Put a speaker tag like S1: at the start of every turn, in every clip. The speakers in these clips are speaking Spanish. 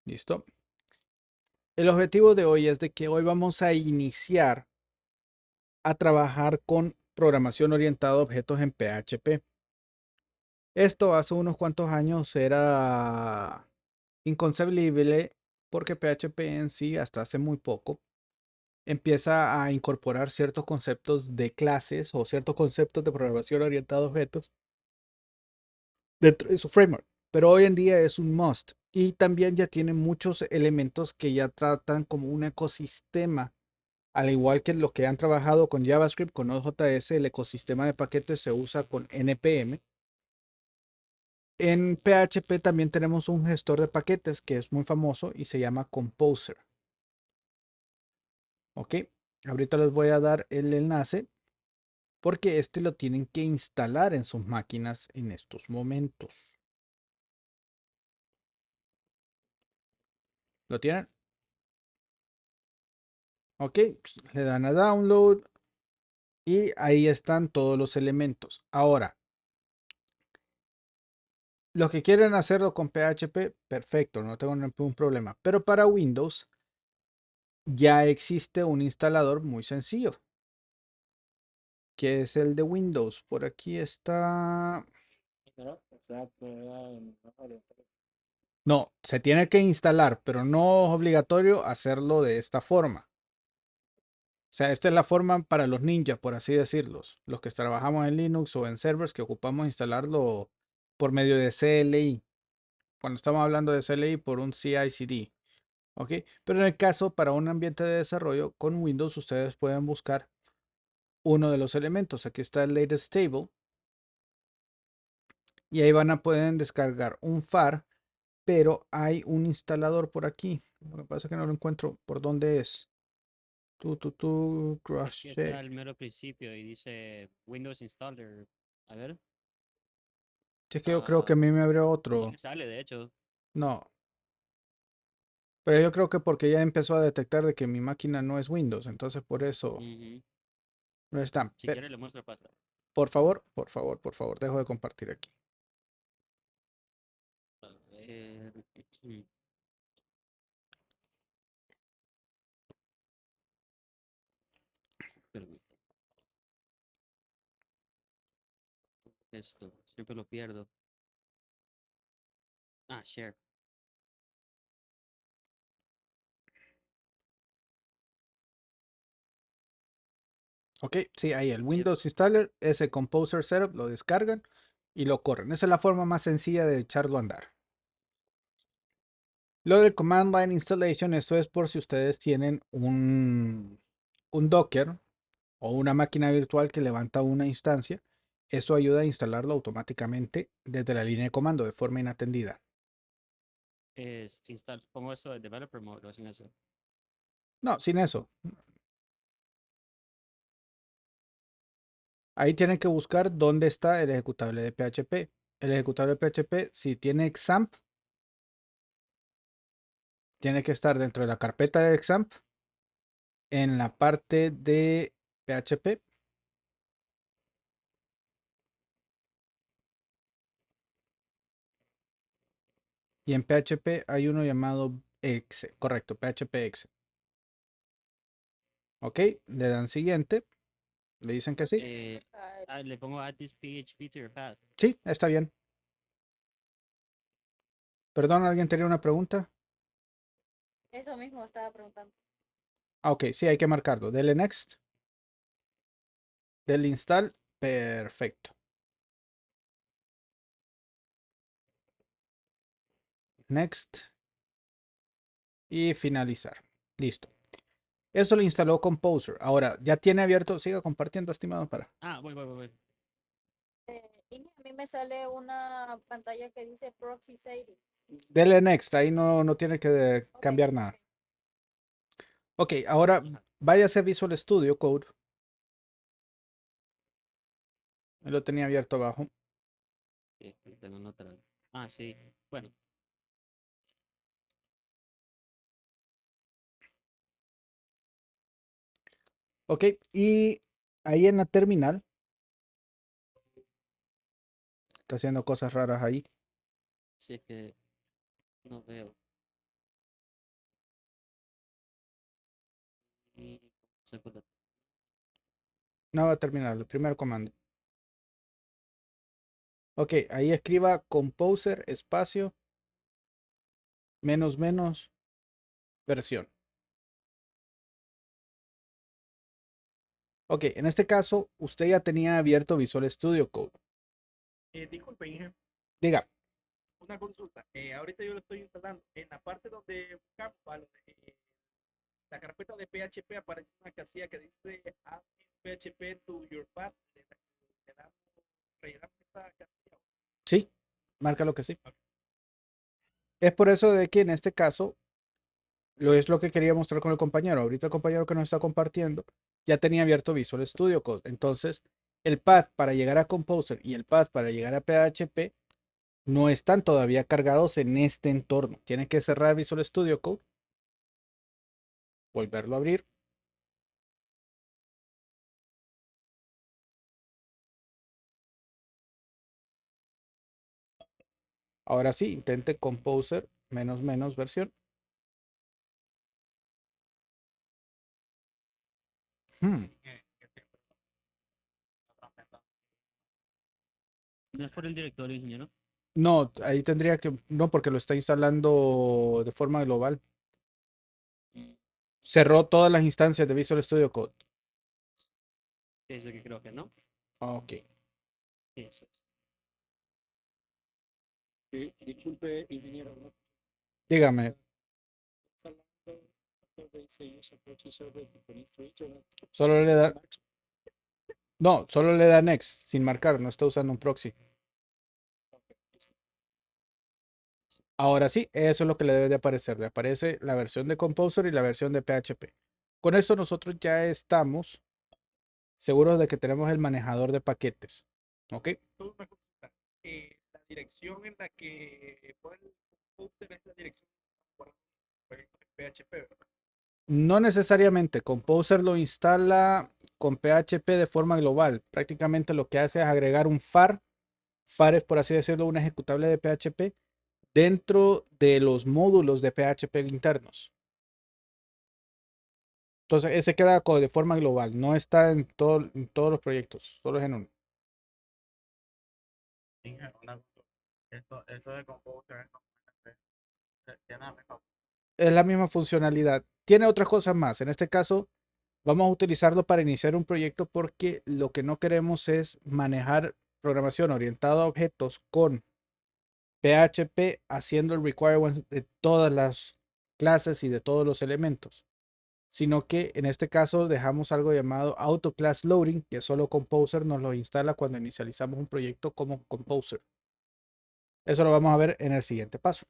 S1: ¿Listo? El objetivo de hoy es de que hoy vamos a iniciar a trabajar con programación orientada a objetos en PHP. Esto hace unos cuantos años era inconcebible porque PHP en sí, hasta hace muy poco, empieza a incorporar ciertos conceptos de clases o ciertos conceptos de programación orientada a objetos dentro de su framework. Pero hoy en día es un must y también ya tiene muchos elementos que ya tratan como un ecosistema. Al igual que los que han trabajado con JavaScript, con Node.js, el ecosistema de paquetes se usa con NPM. En PHP también tenemos un gestor de paquetes que es muy famoso y se llama Composer. Ok, ahorita les voy a dar el enlace porque este lo tienen que instalar en sus máquinas en estos momentos. ¿Lo tienen? Ok, pues, le dan a download y ahí están todos los elementos. Ahora, los que quieren hacerlo con PHP, perfecto, no tengo ningún problema. Pero para Windows ya existe un instalador muy sencillo, que es el de Windows. Por aquí está. No, se tiene que instalar, pero no es obligatorio hacerlo de esta forma. O sea, esta es la forma para los ninjas, por así decirlos. Los que trabajamos en Linux o en servers que ocupamos instalarlo por medio de CLI. Cuando estamos hablando de CLI por un CI/CD. ¿Ok? Pero en el caso para un ambiente de desarrollo con Windows, ustedes pueden buscar uno de los elementos. Aquí está el latest table. Y ahí pueden descargar un FAR, pero hay un instalador por aquí. Lo que pasa es que no lo encuentro por dónde es.
S2: Aquí
S1: Cross
S2: está
S1: check.
S2: el mero principio y dice Windows Installer. A ver.
S1: Si es que yo creo que
S2: Ah,
S1: a mí me abrió
S2: no
S1: otro.
S2: me sale, de hecho.
S1: No, pero yo creo que porque ya empezó a detectar de que mi máquina no es Windows, entonces por eso
S2: Ujú.
S1: no está.
S2: Si quiere le muestro pasta.
S1: Por favor, por favor, por favor, dejo de compartir aquí.
S2: A ver. Permítame. Esto, siempre lo pierdo. Ah, share.
S1: Ok, sí, ahí el
S2: Yep.
S1: Windows Installer, ese Composer Setup, lo descargan y lo corren. Esa es la forma más sencilla de echarlo a andar. Lo del Command Line Installation, eso es por si ustedes tienen un Docker o una máquina virtual que levanta una instancia. Eso ayuda a instalarlo automáticamente desde la línea de comando de forma inatendida.
S2: Pongo eso de developer mode o sin eso.
S1: No, sin eso. Ahí tienen que buscar dónde está el ejecutable de PHP. El ejecutable de PHP, si tiene XAMPP, tiene que estar dentro de la carpeta de XAMPP en la parte de PHP y en PHP hay uno llamado exe, correcto, PHP exe. Ok, le dan siguiente, le dicen que sí.
S2: Le pongo add this PHP to your path.
S1: Sí, está bien. Perdón, ¿alguien tenía una pregunta?
S3: Eso mismo estaba preguntando.
S1: Ah, ok, sí, hay que marcarlo. Dele next, del install, perfecto. Next y finalizar. Listo. Eso lo instaló Composer. Ahora, ya tiene abierto, siga compartiendo, estimado, para.
S2: Ah, voy.
S3: Y a mí me sale una pantalla que dice Proxy Settings.
S1: Dele next, ahí no tiene que
S3: Ok,
S1: cambiar nada.
S3: ok.
S1: Ok, ahora
S2: Ajá.
S1: váyase a Visual Studio Code. Lo tenía abierto abajo.
S2: Sí, tengo nota. Ah, sí. Bueno,
S1: Ok, y ahí en la terminal, está haciendo cosas raras ahí.
S2: si es que no veo. Segundo.
S1: No va a terminar, el primer comando. Ok, ahí escriba composer espacio menos menos versión. Ok, en este caso, usted ya tenía abierto Visual Studio Code.
S4: Disculpe, Inge,
S1: Diga,
S4: una consulta. Ahorita yo lo estoy instalando. En la parte donde buscamos, ¿vale? La carpeta de PHP aparece una casilla que dice Add this PHP to your path. Le damos, rellenamos esa casilla.
S1: sí, marca lo que sí. Es por eso de que en este caso, es lo que quería mostrar con el compañero. Ahorita el compañero que nos está compartiendo ya tenía abierto Visual Studio Code. Entonces, el path para llegar a Composer y el path para llegar a PHP no están todavía cargados en este entorno. Tiene que cerrar Visual Studio Code, volverlo a abrir. Ahora sí, intente Composer menos menos versión. Hmm,
S2: No es por el directorio, ingeniero.
S1: No, ahí tendría que, no, porque lo está instalando de forma global. Cerró todas las instancias de Visual Studio Code.
S2: Eso que creo que no.
S1: Ok,
S2: Eso es.
S4: Disculpe, ingeniero, ¿no?
S1: dígame,
S4: Instalando dice user proxy server administrator.
S1: solo le da, no, solo le da next sin marcar, no está usando un proxy. Ahora sí, eso es lo que le debe de aparecer. Le aparece la versión de Composer y la versión de PHP. Con esto nosotros ya estamos seguros de que tenemos el manejador de paquetes. ¿Ok?
S4: Solo una consulta. La dirección en la que pone el poster es la dirección por PHP, ¿verdad?
S1: No necesariamente. Composer lo instala con PHP de forma global. Prácticamente lo que hace es agregar un FAR. FAR es, por así decirlo, un ejecutable de PHP dentro de los módulos de PHP internos. Entonces, ese queda de forma global. No está en todos los proyectos. Solo es en uno.
S4: Inge, esto de Composer tiene la mejor.
S1: Es la misma funcionalidad. Tiene otras cosas más. En este caso, vamos a utilizarlo para iniciar un proyecto porque lo que no queremos es manejar programación orientada a objetos con PHP haciendo el requirements de todas las clases y de todos los elementos, sino que en este caso dejamos algo llamado Auto Class Loading, que solo Composer nos lo instala cuando inicializamos un proyecto como Composer. Eso lo vamos a ver en el siguiente paso.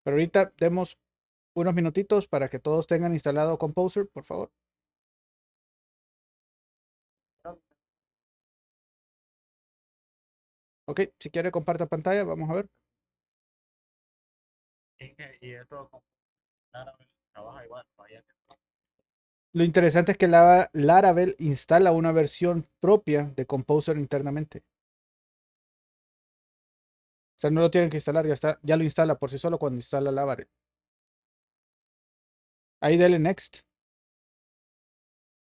S1: Pero ahorita demos unos minutitos para que todos tengan instalado Composer, por favor. Ok, si quiere comparta pantalla, vamos a ver.
S4: Y esto trabaja igual, vaya.
S1: Lo interesante es que Laravel instala una versión propia de Composer internamente. O sea, no lo tienen que instalar, ya está, ya lo instala por sí solo cuando instala Laravel. Ahí dele Next.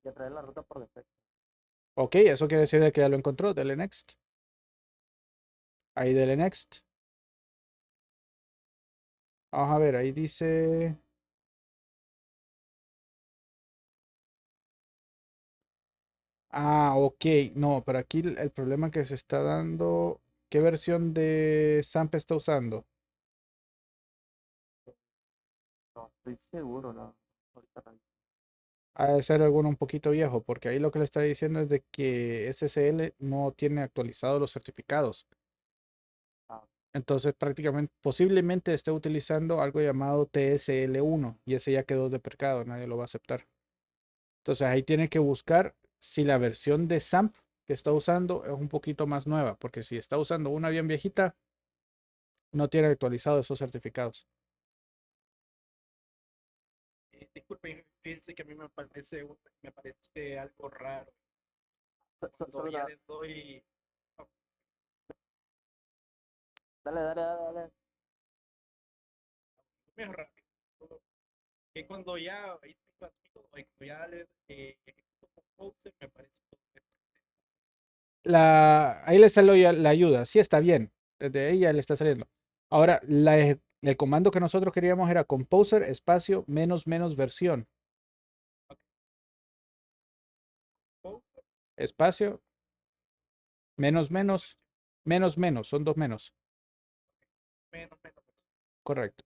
S4: Ya trae la ruta por defecto.
S1: Ok, eso quiere decir de que ya lo encontró. Dele Next. Ahí dele Next. Vamos a ver, ahí dice. Ah, ok. No, pero aquí el problema que se está dando. ¿Qué versión de SAMP está usando?
S4: No estoy seguro, no. Ahorita no.
S1: Ha de ser alguno un poquito viejo, porque ahí lo que le está diciendo es de que SSL no tiene actualizados los certificados.
S4: Ah,
S1: Entonces, prácticamente, posiblemente esté utilizando algo llamado TSL1 y ese ya quedó deprecado, nadie lo va a aceptar. Entonces, ahí tiene que buscar si la versión de SAMP que está usando es un poquito más nueva, porque si está usando una bien viejita, no tiene actualizado esos certificados.
S4: disculpe, fíjense que a mí me parece algo raro.
S5: Solo
S4: Ya les doy.
S5: dale.
S4: Mejor rápido. que cuando ya hice mi cuadrito, cuando ya le ejecuto Composer, me aparece todo esto.
S1: Ahí le salió ya la ayuda. Sí, está bien. Desde ahí ya le está saliendo. Ahora, el comando que nosotros queríamos era composer espacio menos menos versión.
S4: Composer,
S1: Espacio menos menos menos menos. Son dos menos.
S4: menos, menos.
S1: Correcto.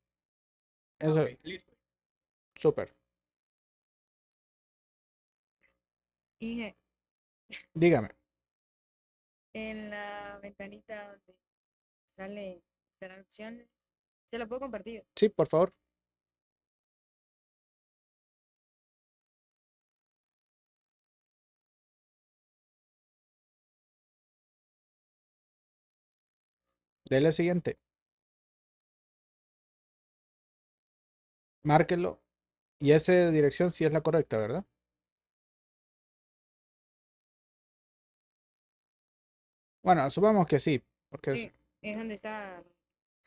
S1: Eso,
S4: Ok, listo.
S1: súper.
S6: Y
S1: Dígame.
S6: en la ventanita donde sale instalar opciones, se lo puedo compartir.
S1: Sí, por favor. Dele siguiente. Márquelo. Y esa dirección sí es la correcta, ¿verdad? Bueno, asumamos que sí. Porque es.
S6: Sí, es donde está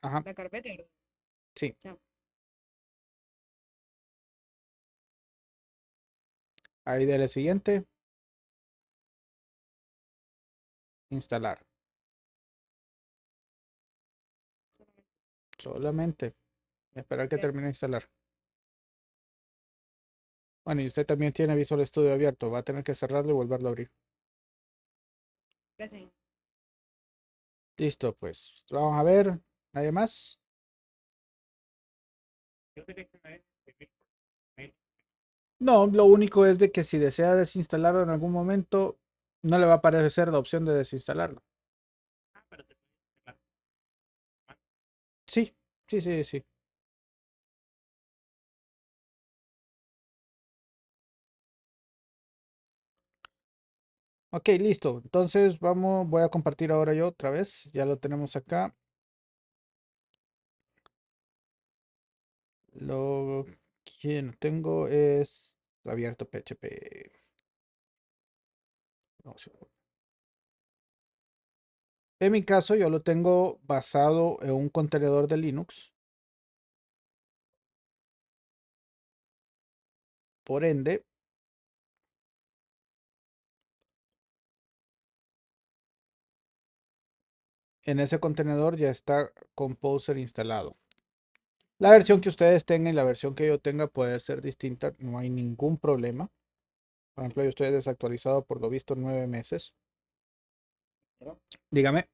S1: Ajá,
S6: la carpeta, ¿verdad?
S1: sí.
S6: Chao.
S1: Ahí dele siguiente. Instalar. Solamente. Esperar que
S6: Ok.
S1: termine de instalar. Bueno, y usted también tiene Visual Studio abierto. Va a tener que cerrarlo y volverlo a abrir.
S6: Gracias.
S1: Listo, pues. Vamos a ver. ¿Nadie más?
S4: Yo diría que me
S1: No, lo único es de que si desea desinstalarlo en algún momento, no le va a aparecer la opción de desinstalarlo.
S4: pero te puedes
S1: Sí, sí, sí, sí. Ok, listo. Entonces voy a compartir ahora yo otra vez. Ya lo tenemos acá. Lo que no tengo es abierto PHP. No, sí. En mi caso, yo lo tengo basado en un contenedor de Linux. Por ende, en ese contenedor ya está Composer instalado. La versión que ustedes tengan y la versión que yo tenga puede ser distinta, no hay ningún problema. Por ejemplo, yo estoy desactualizado por lo visto 9 meses. Dígame.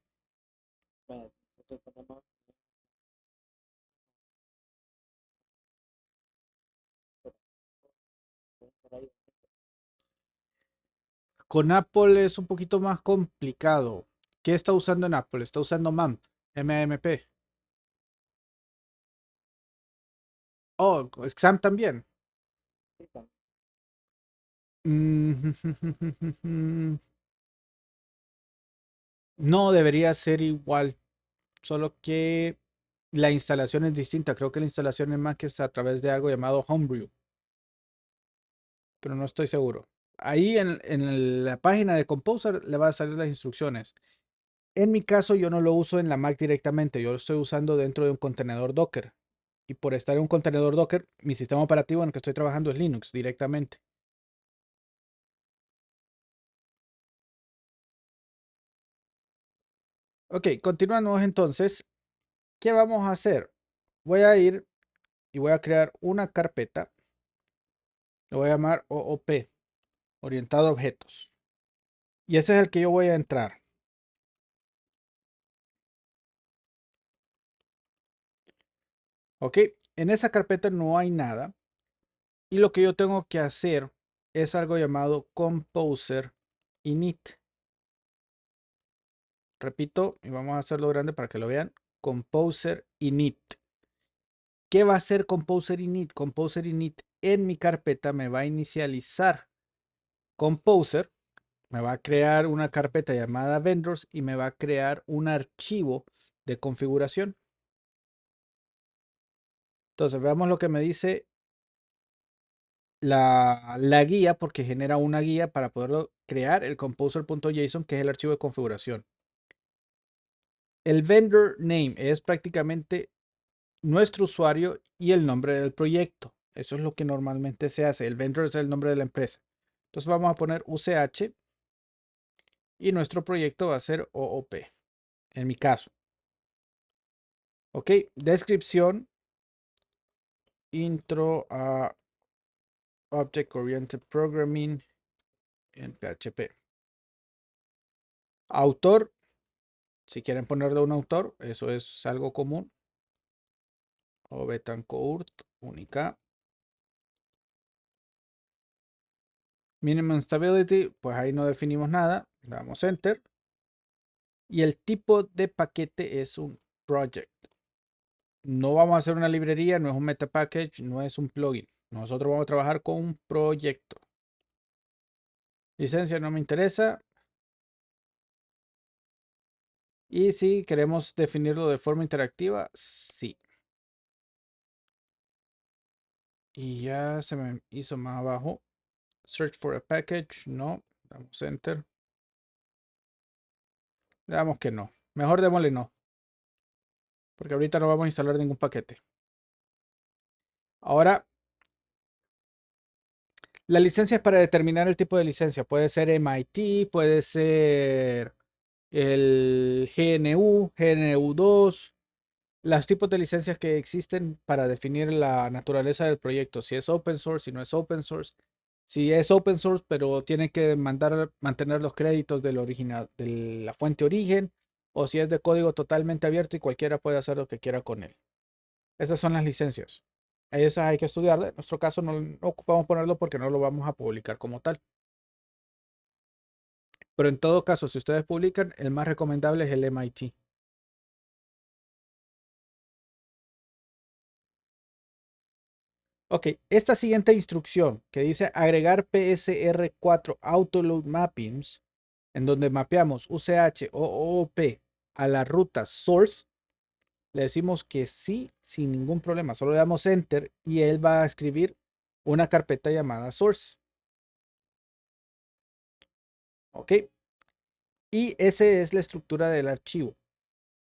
S5: nosotros tenemos por ahí.
S1: Con Apple es un poquito más complicado. ¿Qué está usando en Apple? Está usando MAMP, MAMP. Oh, XAMPP también.
S5: Sí, también.
S1: Mm, No debería ser igual, solo que la instalación es distinta. Creo que la instalación es más que es a través de algo llamado Homebrew, pero no estoy seguro. Ahí en la página de Composer le va a salir las instrucciones. En mi caso, yo no lo uso en la Mac directamente, yo lo estoy usando dentro de un contenedor Docker. Y por estar en un contenedor Docker, mi sistema operativo en el que estoy trabajando es Linux directamente. Ok, continuamos entonces. ¿Qué vamos a hacer? Voy a ir y voy a crear una carpeta. Lo voy a llamar OOP, orientado a objetos. Y ese es el que yo voy a entrar. Ok, en esa carpeta no hay nada. Y lo que yo tengo que hacer es algo llamado Composer init. Repito, y vamos a hacerlo grande para que lo vean. Composer init. ¿Qué va a hacer Composer init? Composer init en mi carpeta me va a inicializar Composer, me va a crear una carpeta llamada vendors y me va a crear un archivo de configuración. Entonces veamos lo que me dice la guía, porque genera una guía para poder crear el composer.json, que es el archivo de configuración. El vendor name es prácticamente nuestro usuario y el nombre del proyecto. Eso es lo que normalmente se hace. El vendor es el nombre de la empresa. Entonces vamos a poner UCH y nuestro proyecto va a ser OOP, en mi caso. Ok, descripción, intro a Object Oriented Programming en PHP. Autor, si quieren ponerle un autor, eso es algo común. O Betancourt, única. Minimum Stability, pues ahí no definimos nada. Le damos Enter. Y el tipo de paquete es un project. No vamos a hacer una librería, no es un meta package, no es un plugin. Nosotros vamos a trabajar con un proyecto. Licencia no me interesa. Y si queremos definirlo de forma interactiva, sí. Y ya se me hizo más abajo. Search for a package, no. Damos Enter. Le damos que no. Mejor démosle no. Porque ahorita no vamos a instalar ningún paquete. Ahora, la licencia es para determinar el tipo de licencia. Puede ser MIT, puede ser el GNU, GNU2. Los tipos de licencias que existen para definir la naturaleza del proyecto. Si es open source, si no es open source. Si es open source, pero tiene que mantener los créditos del original, de la fuente origen. O si es de código totalmente abierto y cualquiera puede hacer lo que quiera con él. Esas son las licencias. Esas hay que estudiarlas. En nuestro caso no ocupamos ponerlo porque no lo vamos a publicar como tal. Pero en todo caso, si ustedes publican, el más recomendable es el MIT. Ok, esta siguiente instrucción que dice agregar PSR4 Autoload Mappings, en donde mapeamos UCH o OOP a la ruta source, le decimos que sí, sin ningún problema. Solo le damos enter y él va a escribir una carpeta llamada source. Ok, y esa es la estructura del archivo.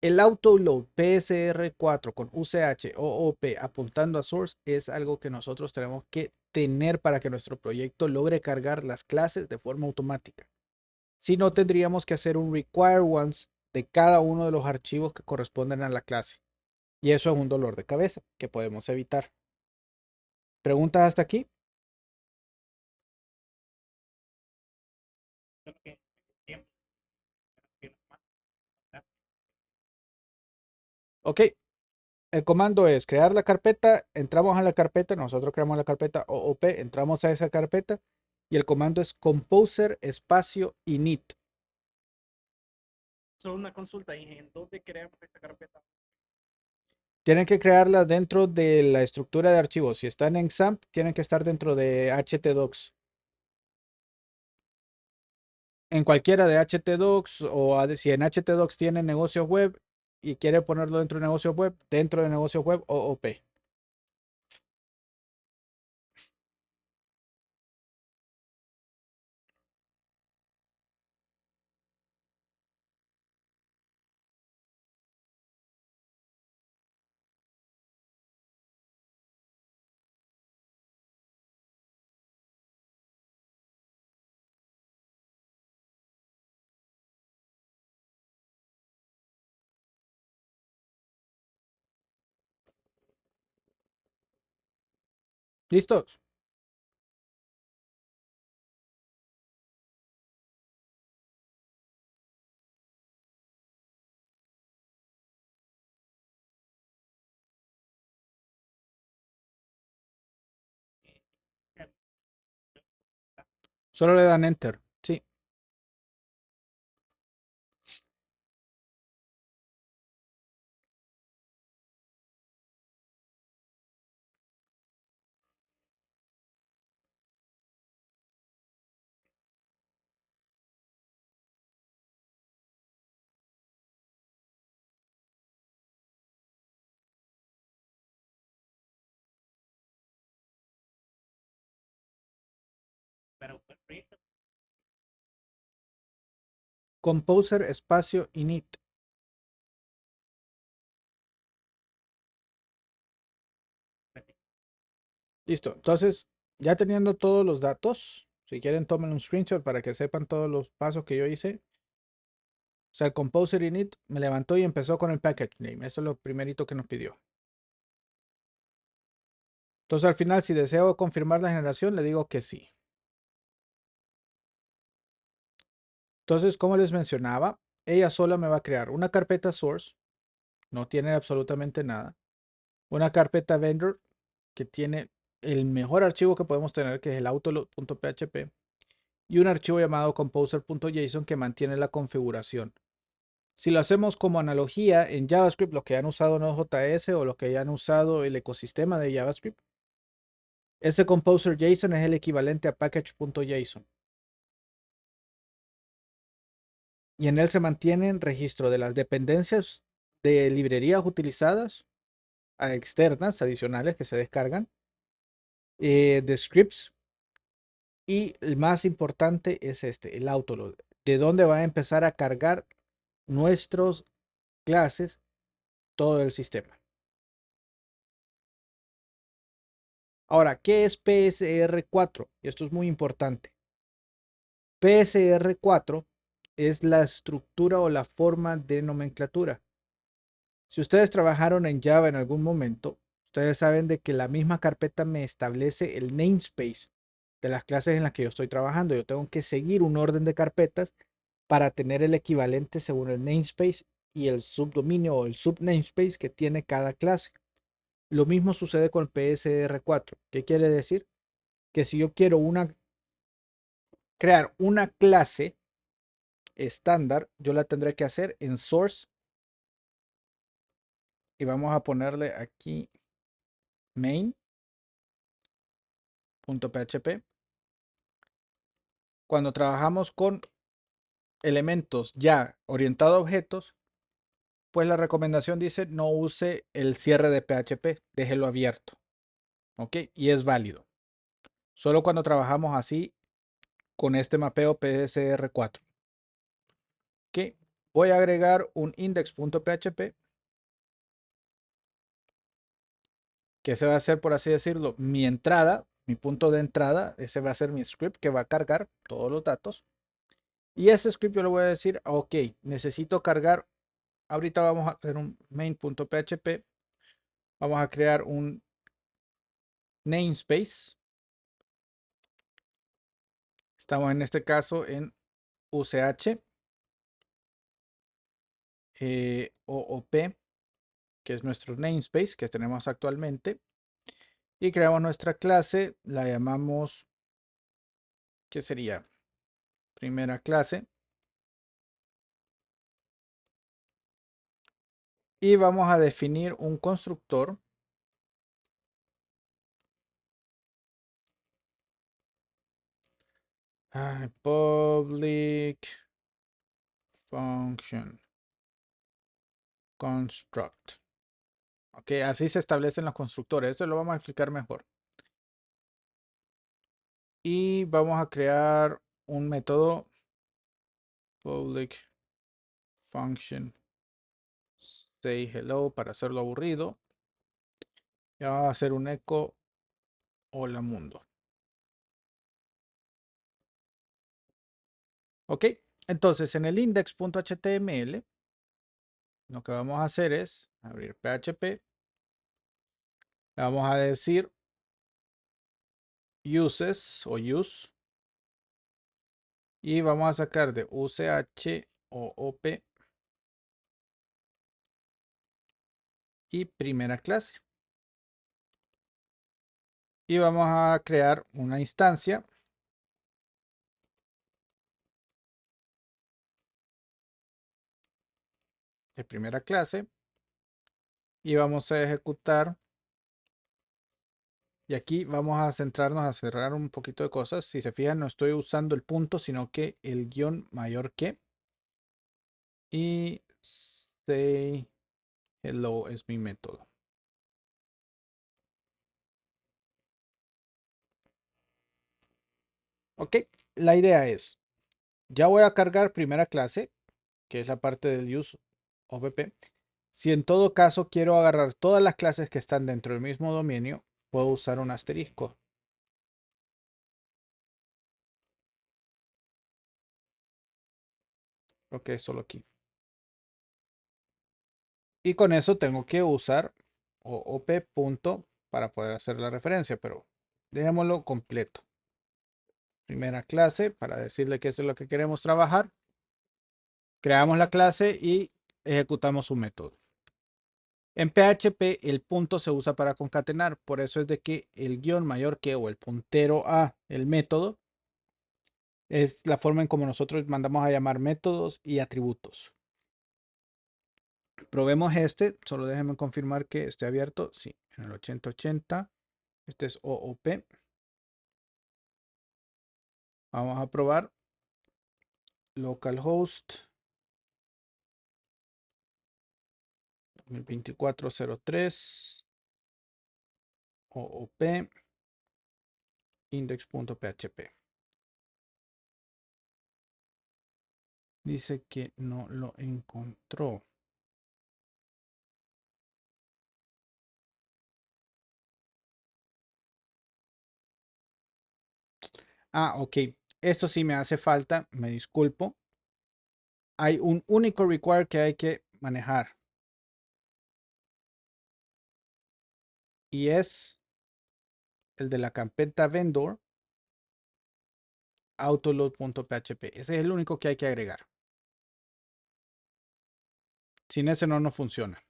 S1: El autoload PSR4 con UCH o OP apuntando a source es algo que nosotros tenemos que tener para que nuestro proyecto logre cargar las clases de forma automática. Si no, tendríamos que hacer un require once de cada uno de los archivos que corresponden a la clase. Y eso es un dolor de cabeza que podemos evitar. ¿Preguntas hasta aquí?
S4: Creo que tiempo,
S1: Ok, el comando es crear la carpeta, entramos a la carpeta, nosotros creamos la carpeta OOP, entramos a esa carpeta y el comando es composer espacio init.
S4: solo una consulta, ¿y en dónde creamos esta carpeta?
S1: Tienen que crearla dentro de la estructura de archivos. Si están en XAMPP, tienen que estar dentro de htdocs. En cualquiera de htdocs o si en htdocs tiene negocios web y quiere ponerlo dentro de negocios web, dentro de negocios web OOP. ¿Listos? Solo le dan enter. Sí.
S4: Pero el proyecto
S1: Composer espacio init. Listo. Entonces, ya teniendo todos los datos, si quieren tomen un screenshot para que sepan todos los pasos que yo hice. O sea, el composer init me levantó y empezó con el package name. Eso es lo primerito que nos pidió. Entonces, al final, si deseo confirmar la generación, le digo que sí. Entonces, como les mencionaba, ella sola me va a crear una carpeta source, no tiene absolutamente nada. Una carpeta vendor que tiene el mejor archivo que podemos tener, que es el autoload.php, y un archivo llamado composer.json que mantiene la configuración. Si lo hacemos como analogía en JavaScript, los que han usado Node.js o los que ya han usado el ecosistema de JavaScript, ese composer.json es el equivalente a package.json. Y en él se mantienen registro de las dependencias de librerías utilizadas, externas, adicionales que se descargan, de scripts. Y el más importante es el autoload, de dónde va a empezar a cargar nuestros clases todo el sistema. Ahora, ¿qué es PSR4? Esto es muy importante. PSR4 es la estructura o la forma de nomenclatura. Si ustedes trabajaron en Java en algún momento, ustedes saben de que la misma carpeta me establece el namespace de las clases en las que yo estoy trabajando. Yo tengo que seguir un orden de carpetas para tener el equivalente según el namespace y el subdominio o el subnamespace que tiene cada clase. Lo mismo sucede con PSR4. ¿Qué quiere decir? Que si yo quiero crear una clase estándar, yo la tendré que hacer en source y vamos a ponerle aquí main.php. Cuando trabajamos con elementos ya orientados a objetos, pues la recomendación dice no use el cierre de PHP, déjelo abierto. ¿Ok? Y es válido. Solo cuando trabajamos así con este mapeo PSR4. ¿Ok? Voy a agregar un index.php, que ese va a ser, por así decirlo, mi entrada, mi punto de entrada. Ese va a ser mi script que va a cargar todos los datos. Y ese script yo le voy a decir, ok, necesito cargar. Ahorita vamos a hacer un main.php. Vamos a crear un namespace. Estamos en este caso en UCH OOP, que es nuestro namespace que tenemos actualmente. Y creamos nuestra clase, la llamamos, ¿qué sería? Primera clase. Y vamos a definir un constructor public function construct. Ok, así se establecen los constructores. Eso lo vamos a explicar mejor. Y vamos a crear un método public function say hello para hacerlo aburrido. Y vamos a hacer un eco hola mundo. Ok, entonces en el index.html lo que vamos a hacer es abrir PHP. Vamos a decir uses o use. Y vamos a sacar de UCH OOP y primera clase. Y vamos a crear una instancia de primera clase. Y vamos a ejecutar. Y aquí vamos a centrarnos a cerrar un poquito de cosas. Si se fijan, no estoy usando el punto, sino que el guión mayor que. Y say hello es mi método. Ok, la idea es, ya voy a cargar primera clase, que es la parte del use OPP. Si en todo caso quiero agarrar todas las clases que están dentro del mismo dominio, puedo usar un asterisco. Creo que es solo aquí. Y con eso tengo que usar OOP punto para poder hacer la referencia, pero dejémoslo completo. Primera clase para decirle que eso es lo que queremos trabajar. Creamos la clase y ejecutamos un método. En PHP el punto se usa para concatenar, por eso es de que el guión mayor que o el puntero a el método es la forma en como nosotros mandamos a llamar métodos y atributos. Probemos este, solo déjenme confirmar que esté abierto. Sí, en el 8080. Este es OOP. Vamos a probar localhost 2403 OOP index.php. Dice que no lo encontró. Ah, ok. Esto sí me hace falta, me disculpo. Hay un único require que hay que manejar. Y es el de la carpeta vendor autoload.php. Ese es el único que hay que agregar. Sin ese no nos funciona.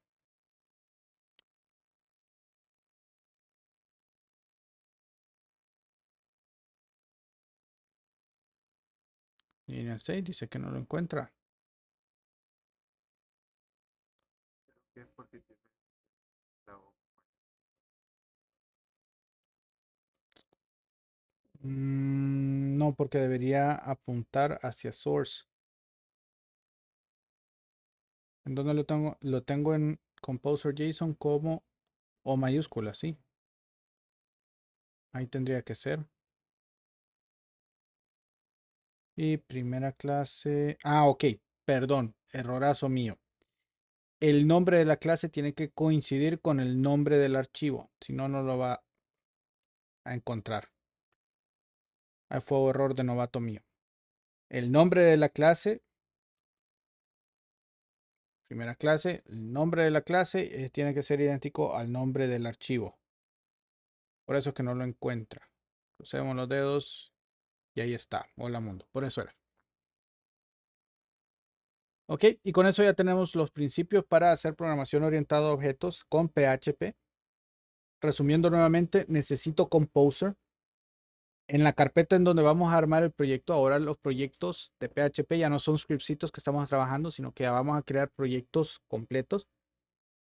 S1: Línea 6 dice que no lo encuentra.
S4: Es porque tiene la O.
S1: No, porque debería apuntar hacia source. ¿En dónde lo tengo? Lo tengo en Composer JSON como O mayúscula, sí. Ahí tendría que ser. Y primera clase. Ah, ok. Perdón. Errorazo mío. El nombre de la clase tiene que coincidir con el nombre del archivo. Si no, no lo va a encontrar. Ahí fue un error de novato mío. El nombre de la clase. Primera clase. El nombre de la clase tiene que ser idéntico al nombre del archivo. Por eso es que no lo encuentra. Crucemos los dedos. Y ahí está. Hola mundo. Por eso era. Ok, y con eso ya tenemos los principios para hacer programación orientada a objetos con PHP. Resumiendo nuevamente, necesito Composer. En la carpeta en donde vamos a armar el proyecto, ahora los proyectos de PHP ya no son scriptsitos que estamos trabajando, sino que ya vamos a crear proyectos completos.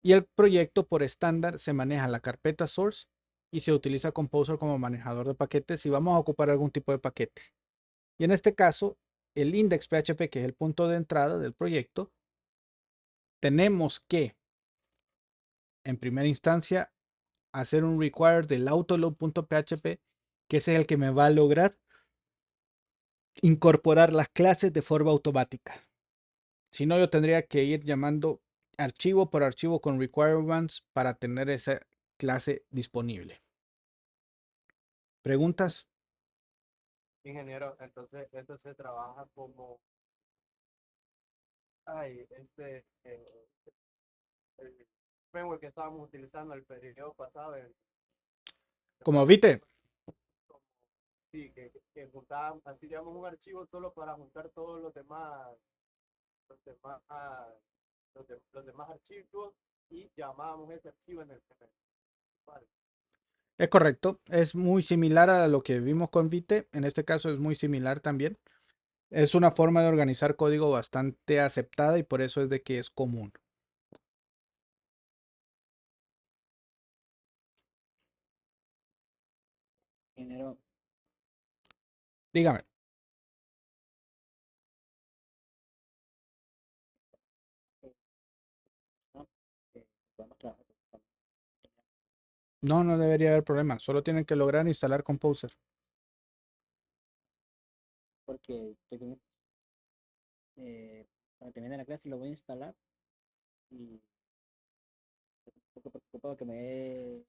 S1: Y el proyecto por estándar se maneja en la carpeta source y se utiliza Composer como manejador de paquetes si vamos a ocupar algún tipo de paquete. Y en este caso, el index PHP, que es el punto de entrada del proyecto, tenemos que, en primera instancia, hacer un require del autoload.php, que ese es el que me va a lograr incorporar las clases de forma automática. Si no, yo tendría que ir llamando archivo por archivo con requirements para tener esa clase disponible. ¿Preguntas?
S5: Ingeniero, entonces esto se trabaja como, el framework que estábamos utilizando el periodo pasado,
S1: Como viste,
S5: sí, que juntábamos, así digamos un archivo solo para juntar todos los demás, los demás archivos y llamábamos ese archivo en el principal.
S1: es correcto. Es muy similar a lo que vimos con Vite. En este caso es muy similar también. Es una forma de organizar código bastante aceptada y por eso es de que es común.
S5: Ingeniero,
S1: Dígame.
S5: ¿no? Podemos trabajar
S1: No, no debería haber problema. Solo tienen que lograr instalar Composer.
S5: porque cuando termine la clase lo voy a instalar y un poco preocupado que me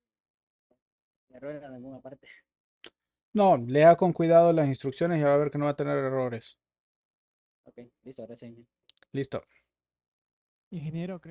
S7: error en alguna parte.
S1: No, lea con cuidado las instrucciones y va a ver que no va a tener errores.
S7: Ok, listo, gracias.
S1: Listo.
S8: Ingeniero, creo